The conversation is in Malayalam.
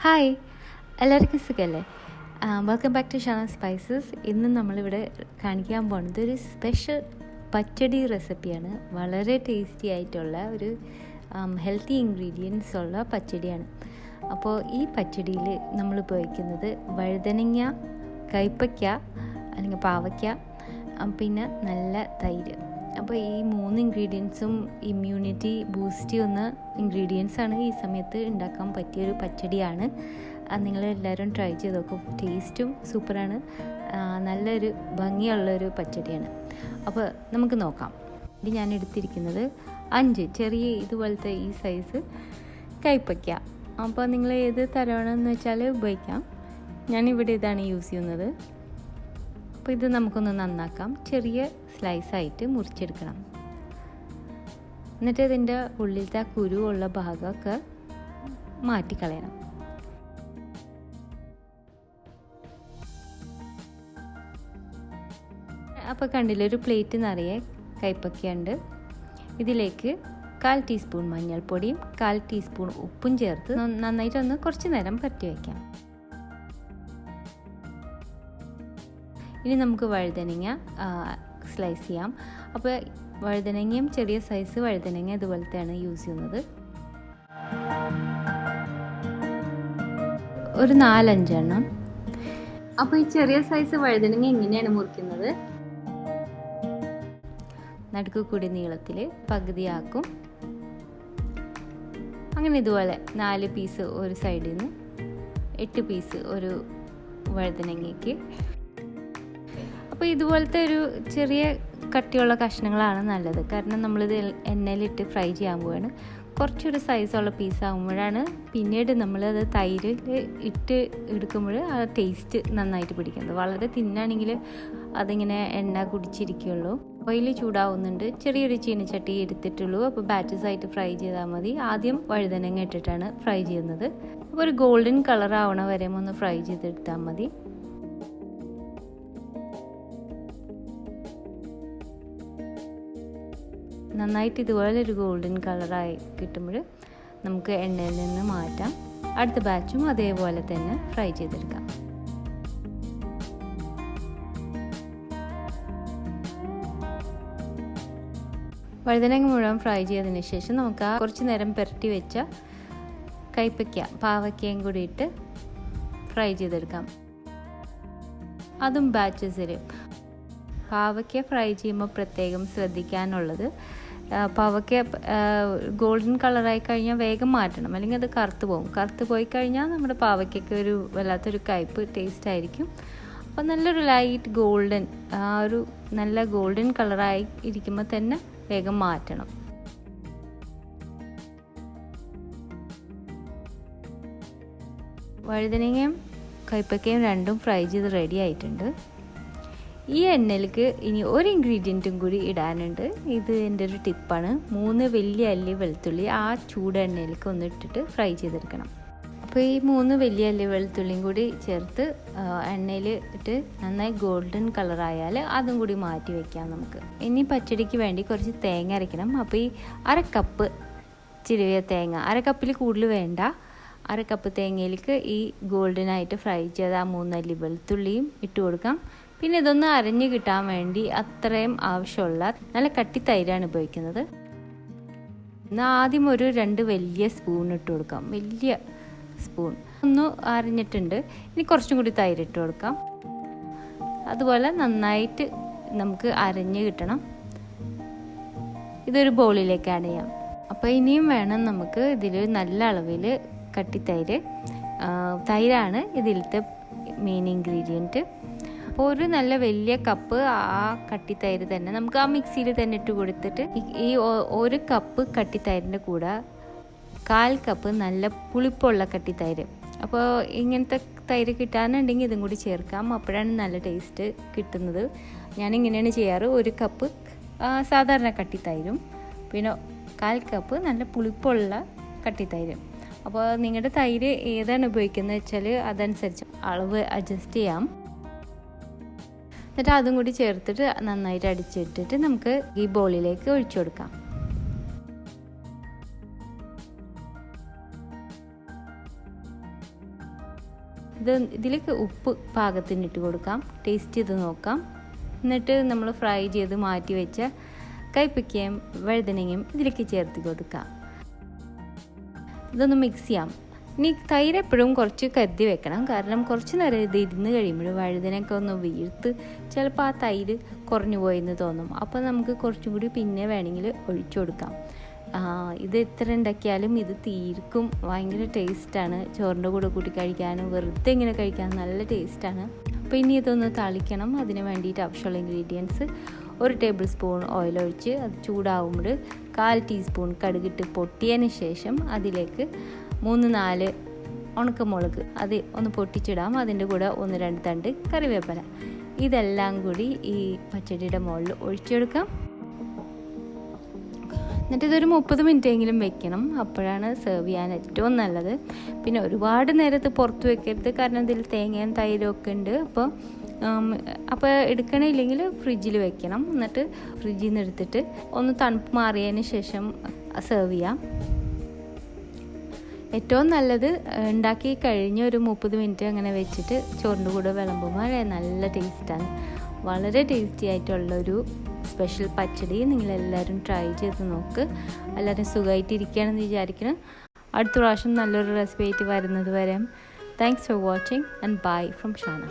ഹായ്, എല്ലാവർക്കും സുഖമല്ലേ? Welcome back to Shana's spices. ഇന്ന് നമ്മളിവിടെ കാണിക്കാൻ പോകുന്നത് ഒരു സ്പെഷ്യൽ പച്ചടി റെസിപ്പിയാണ്. വളരെ ടേസ്റ്റി ആയിട്ടുള്ള ഒരു ഹെൽത്തി ഇൻഗ്രീഡിയൻസ് ഉള്ള പച്ചടിയാണ്. അപ്പോൾ ഈ പച്ചടിയിൽ നമ്മൾ ഉപയോഗിക്കുന്നത് വഴുതനങ്ങ, കയ്പ്പയ്ക്ക അല്ലെങ്കിൽ പാവയ്ക്ക, പിന്നെ നല്ല തൈര്. അപ്പോൾ ഈ 3 ഇൻഗ്രീഡിയൻസും ഇമ്മ്യൂണിറ്റി ബൂസ്റ്റ് ചെയ്യുന്ന ഇൻഗ്രീഡിയൻസാണ്. ഈ സമയത്ത് ഉണ്ടാക്കാൻ പറ്റിയൊരു പച്ചടിയാണ്. നിങ്ങളെല്ലാവരും ട്രൈ ചെയ്ത് നോക്കും. ടേസ്റ്റും സൂപ്പറാണ്. നല്ലൊരു ഭംഗിയുള്ളൊരു പച്ചടിയാണ്. അപ്പോൾ നമുക്ക് നോക്കാം. ഇത് ഞാൻ എടുത്തിരിക്കുന്നത് 5 ചെറിയ ഇതുപോലത്തെ ഈ സൈസ് കയ്പ്പയ്ക്ക. അപ്പോൾ നിങ്ങൾ ഏത് തരണമെന്ന് വെച്ചാൽ ഉപയോഗിക്കാം. ഞാനിവിടെ ഇതാണ് യൂസ് ചെയ്യുന്നത്. അപ്പോൾ ഇത് നമുക്കൊന്ന് നന്നാക്കാം. ചെറിയ സ്ലൈസായിട്ട് മുറിച്ചെടുക്കണം. എന്നിട്ട് ഇതിൻ്റെ ഉള്ളിലത്തെ കുരു ഉള്ള ഭാഗമൊക്കെ മാറ്റിക്കളയണം. അപ്പോൾ കണ്ടില്ല, ഒരു പ്ലേറ്റ് നിറയെ കയ്പ്പയ്ക്കയുണ്ട്. ഇതിലേക്ക് 1/4 ടീസ്പൂൺ മഞ്ഞൾപ്പൊടിയും 1/4 ടീസ്പൂൺ ഉപ്പും ചേർത്ത് നന്നായിട്ടൊന്ന് കുറച്ച് നേരം പരത്തി വയ്ക്കാം. ഇനി നമുക്ക് വഴുതനങ്ങ സ്ലൈസ് ചെയ്യാം. അപ്പോൾ വഴുതനങ്ങയും ചെറിയ സൈസ് വഴുതനങ്ങ ഇതുപോലത്തെയാണ് യൂസ് ചെയ്യുന്നത്. ഒരു 4-5 എണ്ണം. അപ്പോൾ ഈ ചെറിയ സൈസ് വഴുതനങ്ങ എങ്ങനെയാണ് മുറിക്കുന്നത്? നടുക്ക് കൂടി നീളത്തിൽ പകുതിയാക്കും. അങ്ങനെ ഇതുപോലെ 4 പീസ് ഒരു സൈഡിൽ നിന്ന് 8 പീസ് ഒരു വഴുതനങ്ങയ്ക്ക്. അപ്പോൾ ഇതുപോലത്തെ ഒരു ചെറിയ കട്ടിയുള്ള കഷ്ണങ്ങളാണ് നല്ലത്. കാരണം നമ്മളിത് എണ്ണയിലിട്ട് ഫ്രൈ ചെയ്യാൻ പോവുകയാണ്. കുറച്ചൊരു സൈസുള്ള പീസാകുമ്പോഴാണ് പിന്നീട് നമ്മളത് തൈരിൽ ഇട്ട് എടുക്കുമ്പോൾ ആ ടേസ്റ്റ് നന്നായിട്ട് പിടിക്കുന്നത്. വളരെ തിന്നാണെങ്കിൽ അതിങ്ങനെ എണ്ണ കുടിച്ചിരിക്കുകയുള്ളൂ. ഓയിൽ ചൂടാവുന്നുണ്ട്. ചെറിയൊരു ചീനച്ചട്ടി എടുത്തിട്ടുള്ളൂ. അപ്പോൾ ബാച്ചസായിട്ട് ഫ്രൈ ചെയ്താൽ മതി. ആദ്യം വഴുതനങ്ങ ഇട്ടിട്ടാണ് ഫ്രൈ ചെയ്യുന്നത്. അപ്പോൾ ഒരു ഗോൾഡൻ കളർ ആവണ വരെ ഒന്ന് ഫ്രൈ ചെയ്തെടുത്താൽ മതി. നന്നായിട്ട് ഇതുപോലെ ഒരു ഗോൾഡൻ കളറായി കിട്ടുമ്പോൾ നമുക്ക് എണ്ണയിൽ നിന്ന് മാറ്റാം. അടുത്ത ബാച്ചും അതേപോലെ തന്നെ ഫ്രൈ ചെയ്തെടുക്കാം. വഴുതനങ്ങ മുഴുവൻ ഫ്രൈ ചെയ്തതിന് ശേഷം നമുക്ക് കുറച്ച് നേരം പുരട്ടി വെച്ച കയ്പ്പയ്ക്ക പാവയ്ക്കയും കൂടി ഇട്ട് ഫ്രൈ ചെയ്തെടുക്കാം. അതും ബാച്ചസിൽ. പാവയ്ക്ക ഫ്രൈ ചെയ്യുമ്പോൾ പ്രത്യേകം ശ്രദ്ധിക്കാനുള്ളത്, പാവയ്ക്ക ഗോൾഡൻ കളറായി കഴിഞ്ഞാൽ വേഗം മാറ്റണം, അല്ലെങ്കിൽ അത് കറുത്ത് പോകും. കറുത്ത് പോയി കഴിഞ്ഞാൽ നമ്മുടെ പാവയ്ക്കൊക്കെ ഒരു വല്ലാത്തൊരു കയ്പ്പ് ടേസ്റ്റ് ആയിരിക്കും. അപ്പോൾ നല്ലൊരു ലൈറ്റ് ഗോൾഡൻ, ഒരു നല്ല ഗോൾഡൻ കളറായി ഇരിക്കുമ്പോൾ തന്നെ വേഗം മാറ്റണം. വഴുതനങ്ങയും കയ്പ്പയ്ക്കയും രണ്ടും ഫ്രൈ ചെയ്ത് റെഡി ആയിട്ടുണ്ട്. ഈ എണ്ണയിലേക്ക് ഇനി ഒരു ഇൻഗ്രീഡിയൻറ്റും കൂടി ഇടാനുണ്ട്. ഇത് എൻ്റെ ഒരു ടിപ്പാണ്. 3 വലിയ അല്ലി വെളുത്തുള്ളി ആ ചൂട് എണ്ണയിലേക്ക് ഒന്ന് ഇട്ടിട്ട് ഫ്രൈ ചെയ്തെടുക്കണം. അപ്പോൾ ഈ 3 വലിയ അല്ലി വെളുത്തുള്ളിയും കൂടി ചേർത്ത് എണ്ണയിൽ ഇട്ട് നന്നായി ഗോൾഡൻ കളറായാൽ അതും കൂടി മാറ്റി വയ്ക്കാം നമുക്ക്. ഇനി പച്ചടിക്ക് വേണ്ടി കുറച്ച് തേങ്ങ അരയ്ക്കണം. അപ്പോൾ ഈ 1/2 കപ്പ് ചിരവിയ തേങ്ങ, 1/2 കപ്പിൽ കൂടുതൽ വേണ്ട. 1/2 കപ്പ് തേങ്ങയിലേക്ക് ഈ ഗോൾഡനായിട്ട് ഫ്രൈ ചെയ്ത ആ 3 അല്ലി വെളുത്തുള്ളിയും ഇട്ട് കൊടുക്കാം. പിന്നെ ഇതൊന്ന് അരഞ്ഞ് കിട്ടാൻ വേണ്ടി അത്രയും ആവശ്യമുള്ള നല്ല കട്ടി തൈരാണ് ഉപയോഗിക്കുന്നത്. എന്നാൽ ആദ്യം ഒരു 2 വലിയ സ്പൂൺ ഇട്ട് കൊടുക്കാം. വലിയ സ്പൂൺ ഒന്ന് അരഞ്ഞിട്ടുണ്ട്. ഇനി കുറച്ചും കൂടി തൈര് ഇട്ട് കൊടുക്കാം. അതുപോലെ നന്നായിട്ട് നമുക്ക് അരഞ്ഞ് കിട്ടണം. ഇതൊരു ബൗളിലേക്ക് ആഡ് ചെയ്യാം. അപ്പോൾ ഇനിയും വേണം നമുക്ക് ഇതിൽ നല്ല അളവിൽ കട്ടിത്തൈര്. തൈരാണ് ഇതിലത്തെ മെയിൻ ഇൻഗ്രീഡിയൻറ്റ്. അപ്പോൾ ഒരു നല്ല വലിയ കപ്പ് ആ കട്ടിത്തൈര് തന്നെ നമുക്ക് ആ മിക്സിയിൽ തന്നെ ഇട്ട് കൊടുത്തിട്ട് ഈ 1 കപ്പ് കട്ടിത്തൈരിൻ്റെ കൂടെ 1/4 കപ്പ് നല്ല പുളിപ്പുള്ള കട്ടിത്തൈര്. അപ്പോൾ ഇങ്ങനത്തെ തൈര് കിട്ടാനുണ്ടെങ്കിൽ ഇതും കൂടി ചേർക്കാം. അപ്പോഴാണ് നല്ല ടേസ്റ്റ് കിട്ടുന്നത്. ഞാനിങ്ങനെയാണ് ചെയ്യാറ്. 1 കപ്പ് സാധാരണ കട്ടിത്തൈരും പിന്നെ 1/4 കപ്പ് നല്ല പുളിപ്പുള്ള കട്ടിത്തൈരും. അപ്പോൾ നിങ്ങളുടെ തൈര് ഏതാണ് ഉപയോഗിക്കുന്നത് വെച്ചാൽ അതനുസരിച്ച് അളവ് അഡ്ജസ്റ്റ് ചെയ്യാം. എന്നിട്ട് അതും കൂടി ചേർത്തിട്ട് നന്നായിട്ട് അടിച്ചിട്ടിട്ട് നമുക്ക് ഈ ബൗളിലേക്ക് ഒഴിച്ചു കൊടുക്കാം. ഇതിലേക്ക് ഉപ്പ് പാകത്തിന് ഇട്ട് കൊടുക്കാം, ടേസ്റ്റ് ചെയ്ത് നോക്കാം. എന്നിട്ട് നമ്മൾ ഫ്രൈ ചെയ്ത് മാറ്റി വെച്ച കൈപ്പയ്ക്കയും വഴുതനങ്ങയും ഇതിലേക്ക് ചേർത്ത് കൊടുക്കാം. ഇതൊന്ന് മിക്സ് ചെയ്യാം. ഇനി തൈര് എപ്പോഴും കുറച്ച് കരുതി വെക്കണം, കാരണം കുറച്ച് നേരം ഇത് ഇരുന്ന് കഴിയുമ്പോൾ വഴുതനയൊക്കെ ഒന്ന് വീർത്ത് ചിലപ്പോൾ ആ തൈര് കുറഞ്ഞു പോയെന്ന് തോന്നും. അപ്പോൾ നമുക്ക് കുറച്ചും കൂടി പിന്നെ വേണമെങ്കിൽ ഒഴിച്ചു കൊടുക്കാം. ഇത് എത്ര ഉണ്ടാക്കിയാലും ഇത് തീർക്കും. ഭയങ്കര ടേസ്റ്റാണ്. ചോറിൻ്റെ കൂടെ കൂട്ടി കഴിക്കാനും വെറുതെ ഇങ്ങനെ കഴിക്കാൻ നല്ല ടേസ്റ്റാണ്. അപ്പോൾ ഇനി ഇതൊന്ന് താളിക്കണം. അതിന് വേണ്ടിയിട്ട് ആവശ്യമുള്ള ഇൻഗ്രീഡിയൻസ്: 1 ടേബിൾ സ്പൂൺ ഓയിൽ ഒഴിച്ച് അത് ചൂടാവുമ്പോൾ 1/4 ടീസ്പൂൺ കടുകിട്ട് പൊട്ടിയതിന് ശേഷം അതിലേക്ക് 3-4 ഉണക്കമുളക് അത് ഒന്ന് പൊട്ടിച്ചിടാം. അതിൻ്റെ കൂടെ 1-2 തണ്ട് കറിവേപ്പില. ഇതെല്ലാം കൂടി ഈ പച്ചടിയുടെ മുകളിൽ ഒഴിച്ചെടുക്കാം. എന്നിട്ട് ഇതൊരു 30 മിനിറ്റെങ്കിലും വെക്കണം. അപ്പോഴാണ് സെർവ് ചെയ്യാൻ ഏറ്റവും നല്ലത്. പിന്നെ ഒരുപാട് നേരത്ത് പുറത്ത് വെക്കരുത്, കാരണം ഇതിൽ തേങ്ങയും തൈരും ഒക്കെ ഉണ്ട്. അപ്പോൾ എടുക്കണില്ലെങ്കിൽ ഫ്രിഡ്ജിൽ വെക്കണം. എന്നിട്ട് ഫ്രിഡ്ജിൽ നിന്ന് എടുത്തിട്ട് ഒന്ന് തണുപ്പ് മാറിയതിന് ശേഷം സെർവ് ചെയ്യാം. ഏറ്റവും നല്ലത് ഉണ്ടാക്കി കഴിഞ്ഞ് ഒരു 30 മിനിറ്റ് അങ്ങനെ വെച്ചിട്ട് ചോറിൻ്റെ കൂടെ വിളമ്പുമ്പോൾ നല്ല ടേസ്റ്റാണ്. വളരെ ടേസ്റ്റി ആയിട്ടുള്ളൊരു സ്പെഷ്യൽ പച്ചടി നിങ്ങളെല്ലാവരും ട്രൈ ചെയ്ത് നോക്ക്. എല്ലാവരും സുഖമായിട്ടിരിക്കുകയാണെന്ന് വിചാരിക്കണം. അടുത്ത പ്രാവശ്യം നല്ലൊരു റെസിപ്പി ആയിട്ട് വരുന്നത് വരെ thanks for watching and bye from Shana.